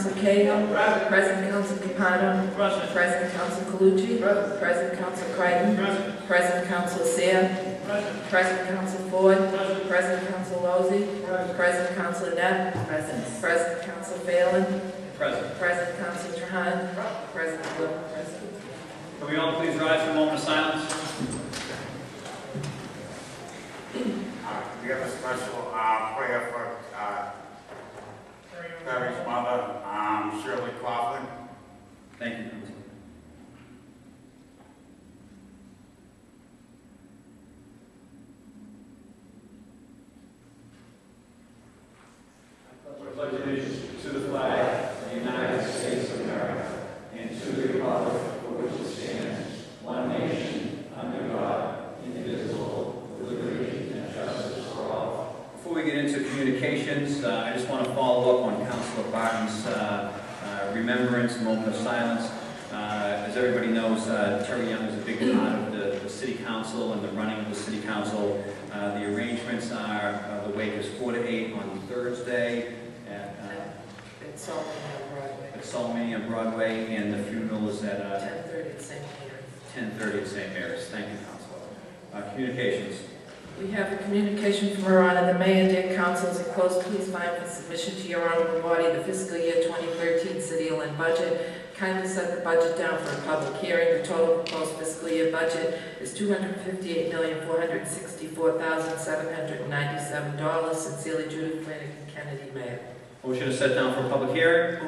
Council Cahill. Present. President Council Capano. Present. President Council Calucci. Present. President Council Creighton. Present. President Council Seer. Present. President Council Ford. Present. President Council Lozey. Present. President Council Net. Present. President Council Phelan. Present. President Council Trahan. President Will. Present. Can we all please rise for a moment of silence? We have a special prayer for Terry's mother, Shirley Coughlin. Thank you, Council. I pledge allegiance to the flag of the United States of America and to the republic for which it stands, one nation, under God, indivisible, with liberty and justice for all. Before we get into communications, I just want to follow up on Councilor Barton's remembrance, moment of silence. As everybody knows, Terry Young is a big part of the City Council and the running of the City Council. The arrangements are, the wake is 4 to 8 on Thursday at It's all on Broadway. Solomon on Broadway, and the funeral is at 10:30 at St. Peter's. 10:30 at St. Mary's. Thank you, Councilor. Communications. We have a communication from Her Honor the Mayor. Dear Councilors, enclosed, please find for submission to your honorable body the fiscal year 2013 City of Lynn budget. Kindly set the budget down for a public hearing. The total proposed fiscal year budget is $258,464,797. Sincerely, Judith Flanagan Kennedy, Mayor. Motion to set down for a public hearing.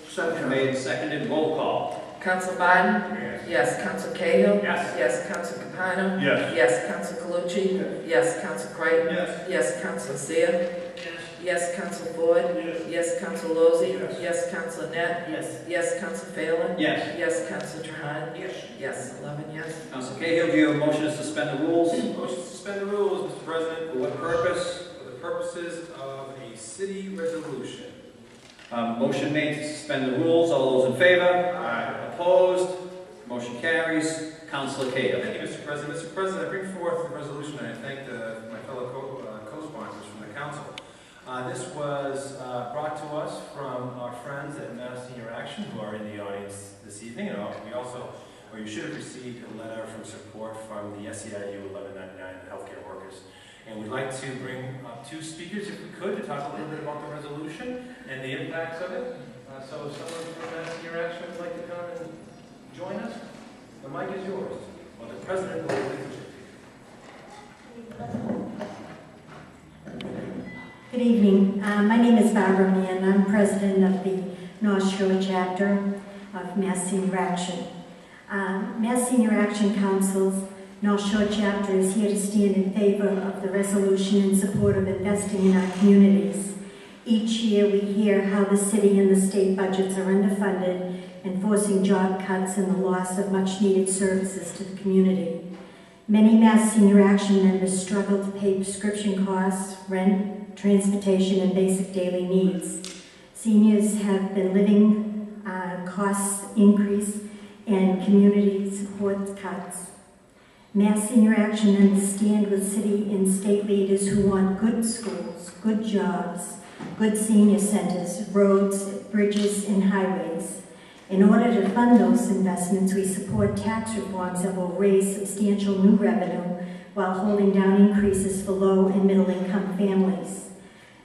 Second. Made and seconded. Roll call. Council Biden? Yes. Yes. Council Cahill? Yes. Yes. Council Capano? Yes. Yes. Council Calucci? Yes. Council Creighton? Yes. Yes. Council Seer? Yes. Yes. Council Ford? Yes. Yes. Council Lozey? Yes. Yes. Council Net? Yes. Yes. Council Phelan? Yes. Yes. Council Trahan? Yes. Yes. 11 yes. Council Cahill, do you have a motion to suspend the rules? Motion to suspend the rules, Mr. President, For what purpose? for the purposes of a city resolution. Motion made to suspend the rules. All those in favor? Aye. Opposed? Motion carries. Councilor Cahill. Thank you, Mr. President. Mr. President, I bring forth the resolution, and I thank my fellow co-sponsors from the council. This was brought to us from our friends at Mass Senior Action, who are in the audience this evening. And we also, or you should have received a letter from support from the SEIU 1199 healthcare workers. And we'd like to bring up two speakers, if we could, to talk a little bit about the resolution and the impacts of it. So if someone from Mass Senior Action would like to come and join us, the mic is yours. Well, the president will lead the Good evening. My name is Barbara Mann. I'm president of the North Shore chapter of Mass Senior Action. Mass Senior Action Council's North Shore chapter is here to stand in favor of the resolution in support of investing in our communities. Each year we hear how the city and the state budgets are underfunded and forcing job cuts and the loss of much needed services to the community. Many Mass Senior Action members struggle to pay prescription costs, rent, transportation, and basic daily needs. Seniors have been living costs increase and community support cuts. Mass Senior Action understand with city and state leaders who want good schools, good jobs, good senior centers, roads, bridges, and highways. In order to fund those investments, we support tax reforms that will raise substantial new revenue while holding down increases for low and middle income families.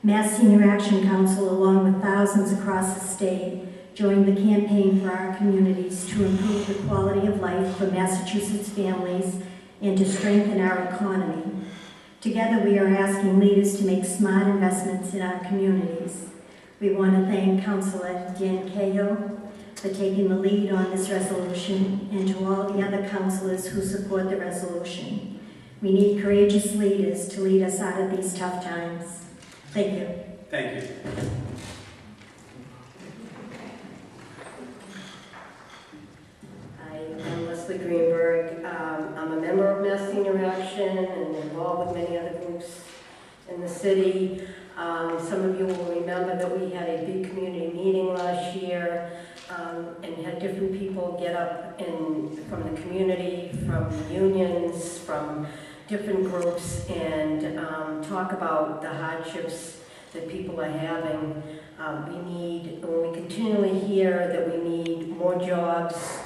Mass Senior Action Council, along with thousands across the state, joined the campaign for our communities to improve the quality of life for Massachusetts families and to strengthen our economy. Together, we are asking leaders to make smart investments in our communities. We want to thank Councilor Dan Cahill for taking the lead on this resolution, and to all the other councilors who support the resolution. We need courageous leaders to lead us out of these tough times. Thank you. Thank you. I'm Leslie Greenberg. I'm a member of Mass Senior Action and involved with many other groups in the city. Some of you will remember that we had a big community meeting last year and had different people get up from the community, from unions, from different groups, and talk about the hardships that people are having. When we continually hear that we need more jobs,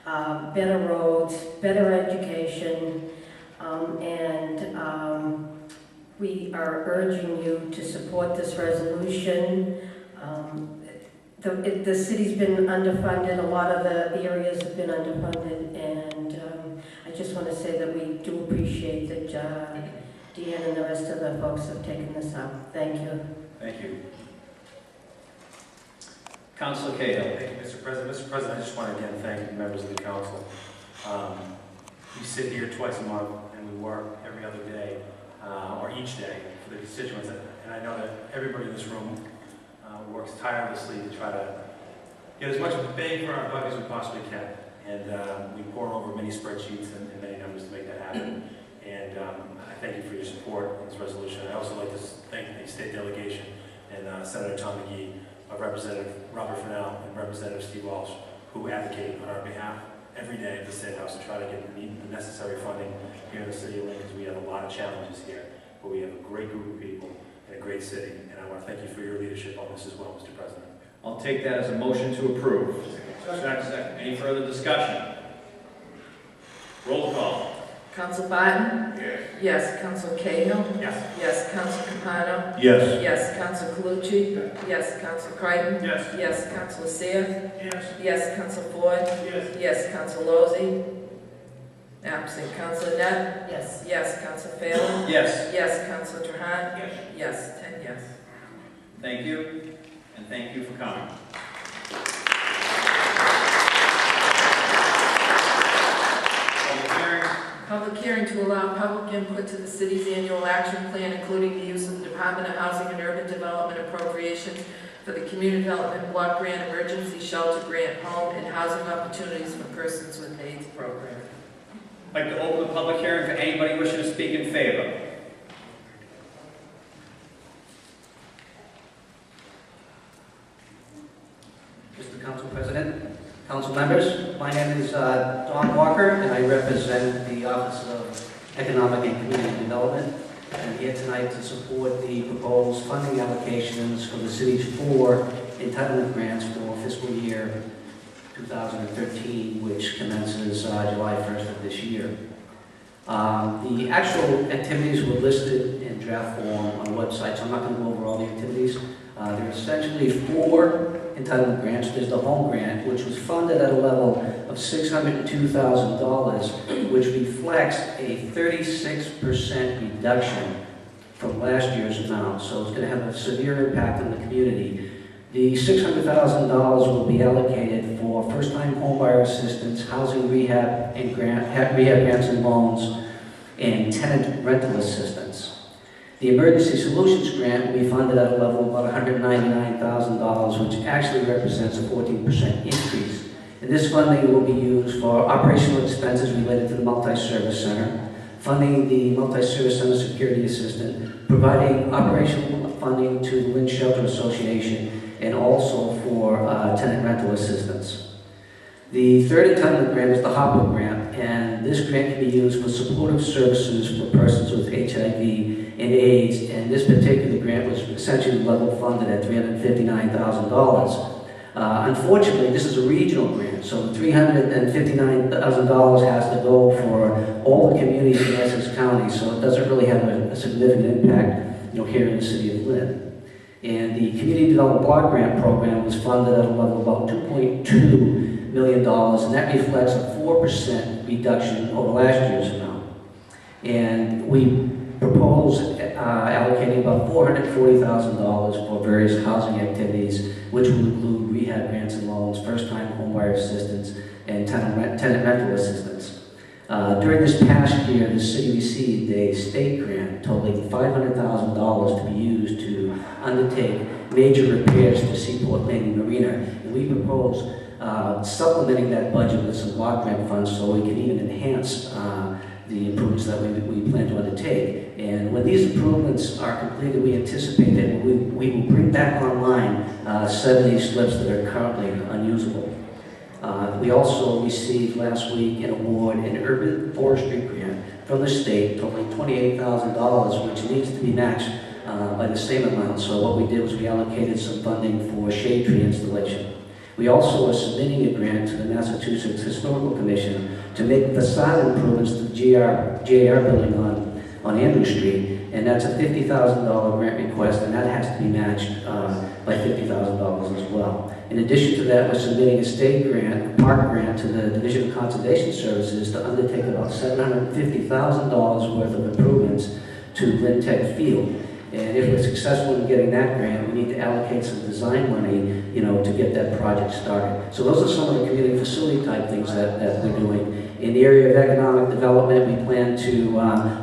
better roads, better education, and we are urging you to support this resolution. The city's been underfunded, a lot of the areas have been underfunded, and I just want to say that we do appreciate that Deanne and the rest of the folks have taken this up. Thank you. Thank you. Councilor Cahill. Thank you, Mr. President. Mr. President, I just want to again thank the members of the council. We sit here twice a month and we work every other day, or each day, for the constituents. And I know that everybody in this room works tirelessly to try to get as much bang for our buck as we possibly can. And we pour over many spreadsheets and many numbers to make that happen. And I thank you for your support in this resolution. I also like to thank the state delegation and Senator Tom McGee, Representative Robert Fennell, and Representative Steve Walsh, who advocate on our behalf every day at the State House to try to get the necessary funding here in the city of Lynn, because we have a lot of challenges here. But we have a great group of people and a great city, and I want to thank you for your leadership on this as well, Mr. President. I'll take that as a motion to approve. Second. Any further discussion? Roll call. Council Barton? Yes. Yes. Council Cahill? Yes. Yes. Council Capano? Yes. Yes. Council Calucci? Yes. Council Creighton? Yes. Yes. Council Seer? Yes. Yes. Council Ford? Yes. Yes. Council Lozey? Absent. Council Net? Yes. Yes. Council Phelan? Yes. Yes. Council Trahan? Yes. Yes. 10 yes. Thank you, and thank you for coming. Public hearing. Public hearing to allow public input to the city's annual action plan, including the use of the Department of Housing and Urban Development appropriations for the Community Development Block Grant Emergency Shelter Grant Home and Housing Opportunities for Persons with AIDS program. I'd like to open the public hearing for anybody wishing to speak in favor. Mr. Council President, council members, my name is Don Walker, and I represent the Office of Economic and Community Development. I'm here tonight to support the proposed funding allocations for the city's 4 entitlement grants for fiscal year 2013, which commences July 1st of this year. The actual activities were listed in draft form on the website, so I'm not going to go over all the activities. There are essentially 4 entitlement grants. There's the home grant, which was funded at a level of $602,000, which reflects a 36% reduction from last year's amount. So it's going to have a severe impact on the community. The $600,000 will be allocated for first-time homebuyer assistance, housing rehab and rehab grants and loans, and tenant rental assistance. The Emergency Solutions Grant will be funded at a level of about $199,000, which actually represents a 14% increase. And this funding will be used for operational expenses related to the Multi-Service Center, funding the Multi-Service Center Security Assistant, providing operational funding to the Lynn Shelter Association, and also for tenant rental assistance. The third entitlement grant is the Hopper Grant, and this grant can be used for supportive services for persons with HIV and AIDS, and this particular grant was essentially level funded at $359,000. Unfortunately, this is a regional grant, so $359,000 has to go for all the communities in Essex County, so it doesn't really have a significant impact, here in the city of Lynn. And the Community Development Block Grant Program was funded at a level of about $2.2 million, and that reflects a 4% reduction over last year's amount. And we propose allocating about $440,000 for various housing activities, which will include rehab grants and loans, first-time homebuyer assistance, and tenant rental assistance. During this past year, the city received a state grant totaling $500,000 to be used to undertake major repairs to Seaport Landing Marina. And we propose supplementing that budget with some block grant funds so we can even enhance the improvements that we plan to undertake. And when these improvements are completed, we anticipate that we will bring back online 70 slips that are currently unusable. We also received last week an award, an urban forestry grant from the state totaling $28,000, which needs to be matched by the same amount. So what we did was we allocated some funding for shade tree installation. We also are submitting a grant to the Massachusetts Historical Commission to make facade improvements to the JR building on Andrew Street, and that's a $50,000 grant request, and that has to be matched by $50,000 as well. In addition to that, we're submitting a state grant, a park grant, to the Division of Conservation Services to undertake about $750,000 worth of improvements to Lynn Tech Field. And if we're successful in getting that grant, we need to allocate some design money, to get that project started. So those are some of the community facility type things that we're doing. In the area of economic development, we plan to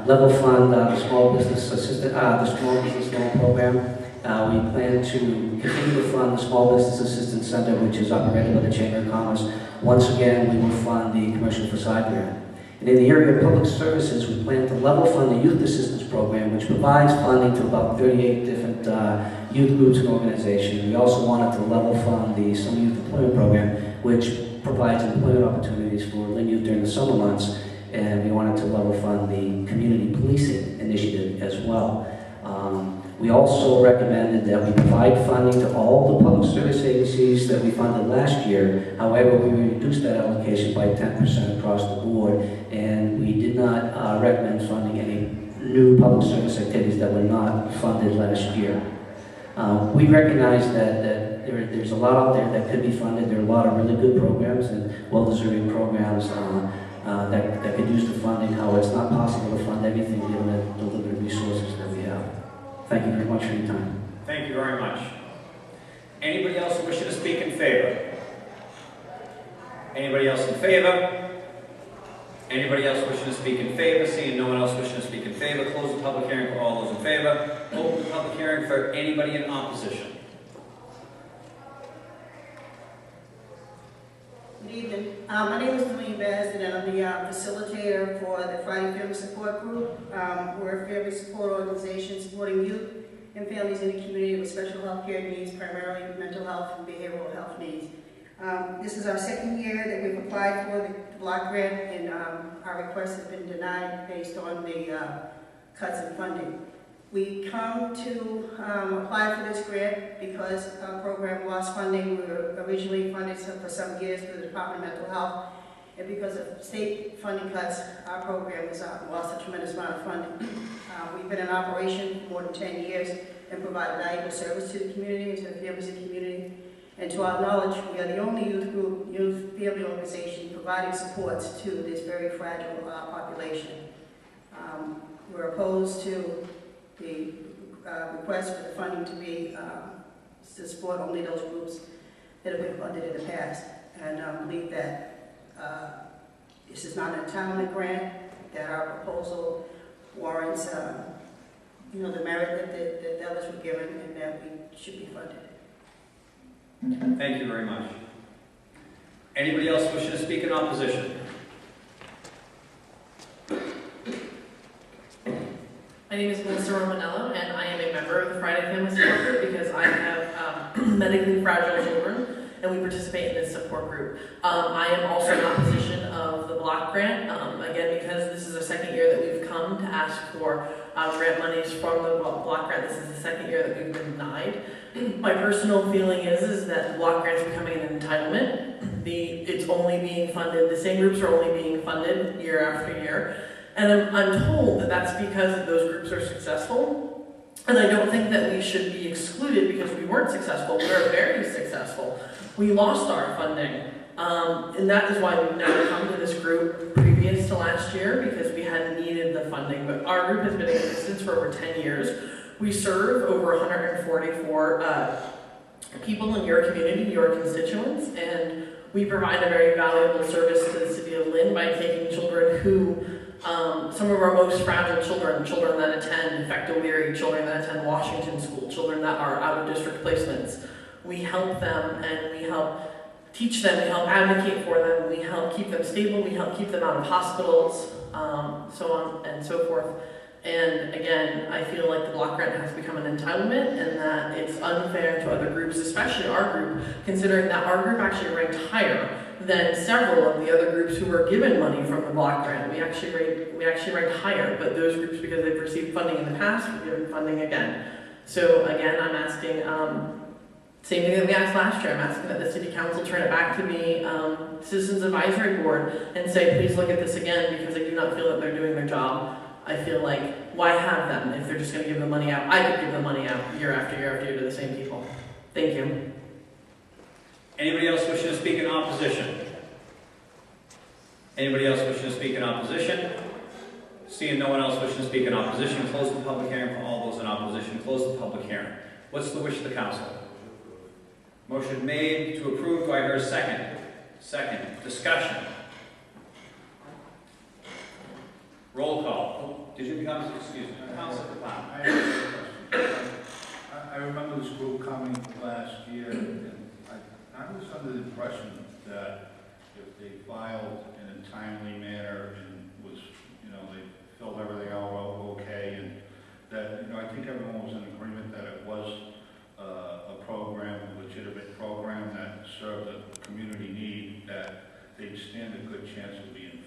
level fund the small business assistant, the small business loan program. We plan to continue to fund the Small Business Assistance Center, which is operated by the Chamber of Commerce. Once again, we will fund the commercial facade grant. And in the area of public services, we plan to level fund the Youth Assistance Program, which provides funding to about 38 different youth groups and organizations. We also wanted to level fund the Summer Youth Employment Program, which provides employment opportunities for Lynn youth during the summer months. And we wanted to level fund the Community Policing Initiative as well. We also recommended that we provide funding to all the public service agencies that we funded last year. However, we reduced that allocation by 10% across the board, and we did not recommend funding any new public service activities that were not funded last year. We recognize that there's a lot out there that could be funded. There are a lot of really good programs and well-deserving programs that could use the funding. However, it's not possible to fund everything given the limited resources that we have. Thank you very much for your time. Thank you very much. Anybody else wishing to speak in favor? Anybody else in favor? Anybody else wishing to speak in favor? Seeing no one else wishing to speak in favor, close the public hearing for all those in favor. Open the public hearing for anybody in opposition. Good evening. My name is Lee Bass, and I'm the facilitator for the Friday Family Support Group. We're a family support organization supporting youth and families in the community with special health care needs, primarily mental health and behavioral health needs. This is our second year that we've applied for the block grant, and our request has been denied based on the cuts in funding. We come to apply for this grant because our program lost funding. We were originally funded for some years through the Department of Mental Health, and because of state funding cuts, our program has lost a tremendous amount of funding. We've been in operation for more than 10 years and provide valuable service to the community, to the families in the community. And to our knowledge, we are the only youth family organization providing supports to this very fragile population. We're opposed to the request for the funding to be to support only those groups that have been funded in the past, and believe that this is not an entitlement grant, that our proposal warrants the merit that the others were given, and that we should be funded. Thank you very much. Anybody else wishing to speak in opposition? My name is Melissa Romanello, and I am a member of the Friday Family Support Group because I have medically fragile children, and we participate in this support group. I am also in opposition of the block grant, again, because this is the second year that we've come to ask for grant monies from the block grant. This is the second year that we've been denied. My personal feeling is that the block grant is becoming an entitlement. It's only being funded, the same groups are only being funded year after year. And I'm told that that's because those groups are successful. And I don't think that we should be excluded because we weren't successful. We were very successful. We lost our funding. And that is why we've never come to this group previous to last year, because we hadn't needed the funding. But our group has been in existence for over 10 years. We serve over 144 people in your community, your constituents, and we provide a very valuable service to the city of Lynn by taking children who, some of our most fragile children that attend Effect-O-Leary, children that attend Washington School, children that are out-of-district placements. We help them, and we help teach them, we help advocate for them, we help keep them stable, we help keep them out of hospitals, so on and so forth. And again, I feel like the block grant has become an entitlement, and that it's unfair to other groups, especially our group, considering that our group actually ranked higher than several of the other groups who were given money from the block grant. We actually ranked higher, but those groups, because they've received funding in the past, were given funding again. So again, I'm asking, same thing that we asked last year, I'm asking that the city council turn it back to the Citizens Advisory Board and say, please look at this again, because I do not feel that they're doing their job. I feel like, why have them if they're just gonna give the money out? I could give the money out year after year after year to the same people. Thank you. Anybody else wishing to speak in opposition? Anybody else wishing to speak in opposition? Seeing no one else wishing to speak in opposition, close the public hearing for all those in opposition. Close the public hearing. What's the wish of the council? Motion made to approve. Do I hear a second? Second. Discussion. Roll call. Did you become, excuse me, Council Capano? I remember this group coming last year, and I was under the impression that if they filed in a timely manner and was, they filled everything out okay, and that, I think everyone was in agreement that it was a program, a legitimate program that served a community need, that they'd stand a good chance of being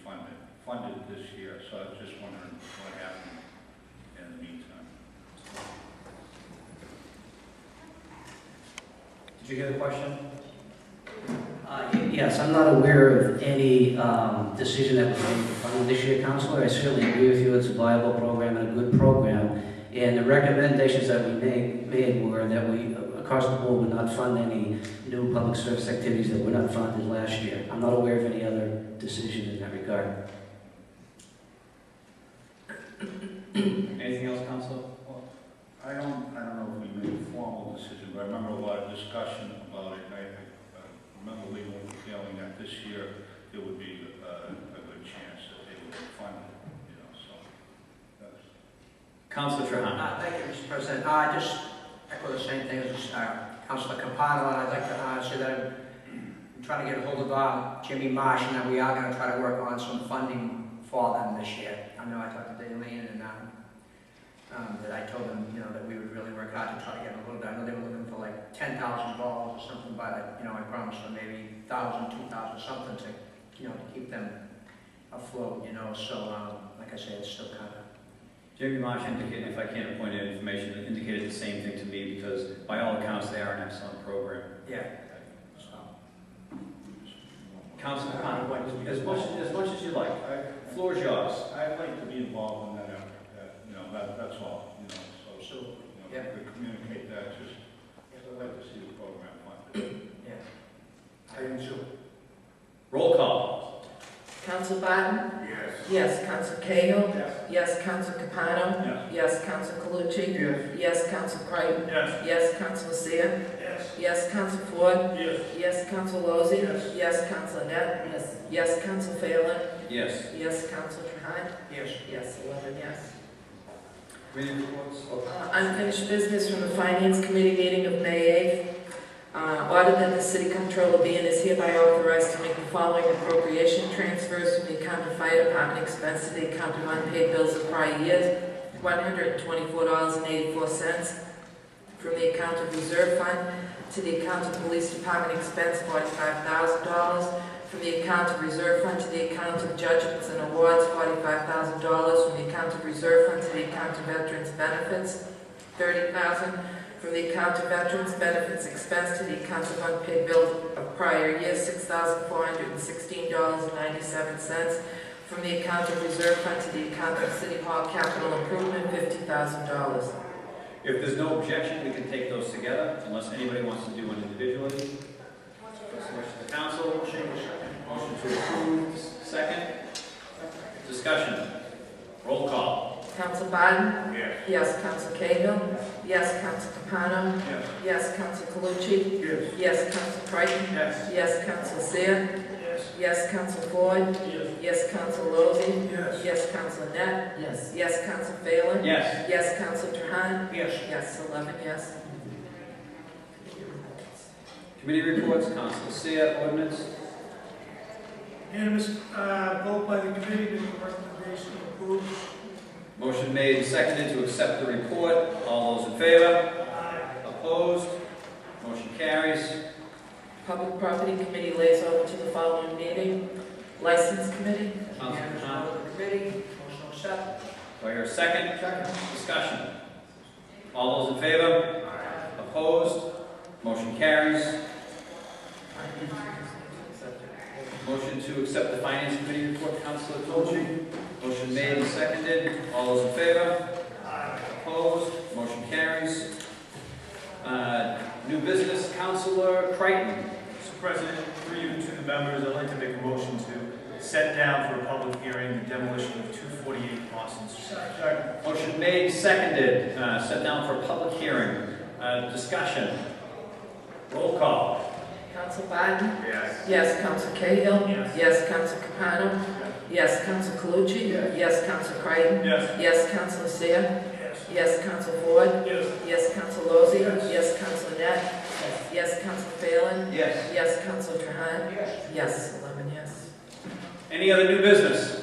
funded this year. So I was just wondering what happened in the meantime. Did you hear the question? Yes, I'm not aware of any decision that was made for funding this year, Councilor. I certainly agree with you, it's a viable program and a good program. And the recommendations that we made were that we, across the board, would not fund any new public service activities that were not funded last year. I'm not aware of any other decision in that regard. Anything else, Council? I don't know if we made a formal decision, but I remember a lot of discussion about it. I remember legal feeling that this year there would be a good chance that they would be funded, so that's... Councilor Trahan. Thank you, Mr. President. I just echo the same thing as Councilor Capano, and I'd like to say that I'm trying to get a hold of Jimmy Marsh, and that we are going to try to work on some funding for them this year. I know I talked to Daleen, and that I told them, that we would really work hard to try to get a little bit. I know they were looking for like $10,000 or something, but I promised them maybe $1,000, $2,000, something to, to keep them afloat. So like I said, it's still kind of. Jimmy Marsh indicated, if I can't point out information, indicated the same thing to me because by all accounts they are an excellent program. Yeah. Councilor Capano, as much as you like. Floor is yours. I'd like to be involved in that effort. That's all. So yeah. to communicate that, just I'd like to see the program funded. Yeah. I am sure. Roll call. Council Barton? Yes. Yes. Council Cahill? Yes. Yes. Council Capano? Yes. Yes. Council Calucci? Yes. Yes. Council Creighton? Yes. Yes. Council Seer? Yes. Yes. Council Ford? Yes. Yes. Council Lozey? Yes. Yes. Council Net? Yes. Yes. Council Phelan? Yes. Yes. Council Trahan? Yes. Yes. 11 yes. Committee reports. Unfinished business from the Finance Committee meeting of May 8th. Order that the City Controller be and is hereby authorized to make the following appropriation transfers from the account of Fire Department expense to the account of unpaid bills of prior years, $124.84. From the account of Reserve Fund to the account of Police Department expense, $45,000. From the account of Reserve Fund to the account of Judgments and Awards, $45,000. From the account of Reserve Fund to the account of Veterans Benefits, $30,000. From the account of Veterans Benefits expense to the account of unpaid bills of prior years, $6,416.97. From the account of Reserve Fund to the account of City Hall Capital Improvement, $50,000. If there's no objection, we can take those together, unless anybody wants to do one individually. The council, motion to approve, second. Discussion. Roll call. Council Barton? Yes. Yes. Council Cahill? Yes. Council Capano? Yes. Yes. Council Calucci? Yes. Yes. Council Creighton? Yes. Yes. Council Seer? Yes. Yes. Council Ford? Yes. Yes. Council Lozey? Yes. Yes. Council Net? Yes. Yes. Council Phelan? Yes. Yes. Council Trahan? Yes. Yes. 11 yes. Committee reports. Council Seer, ordinance. Unanimous vote by the committee, the recommendation approved. Motion made and seconded to accept the report. All those in favor? Aye. Opposed? Motion carries. Public Property Committee lays over to the following meeting. License Committee? Council Unanimous Trahan. vote of the committee, motion to accept. Do I hear a second? Second. Discussion. All those in favor? Opposed? Motion carries. Motion to accept the Finance Committee report, Councilor Tucci. Motion made and seconded. All those in favor? Opposed? Motion carries. New business, Councilor Creighton. Mr. President, through you to the members, I'd like to make a motion to set down for a public hearing the demolition of 248 Austin Street. Motion made, seconded, set down for a public hearing. Discussion. Roll call. Council Biden? Yes. Yes. Council Cahill? Yes. Yes. Council Capano? Yes. Council Calucci? Yes. Council Creighton? Yes. Yes. Council Seer? Yes. Yes. Council Ford? Yes. Yes. Council Lozey? Yes. Council Net? Yes. Council Phelan? Yes. Yes. Council Trahan? Yes. 11 yes. Any other new business?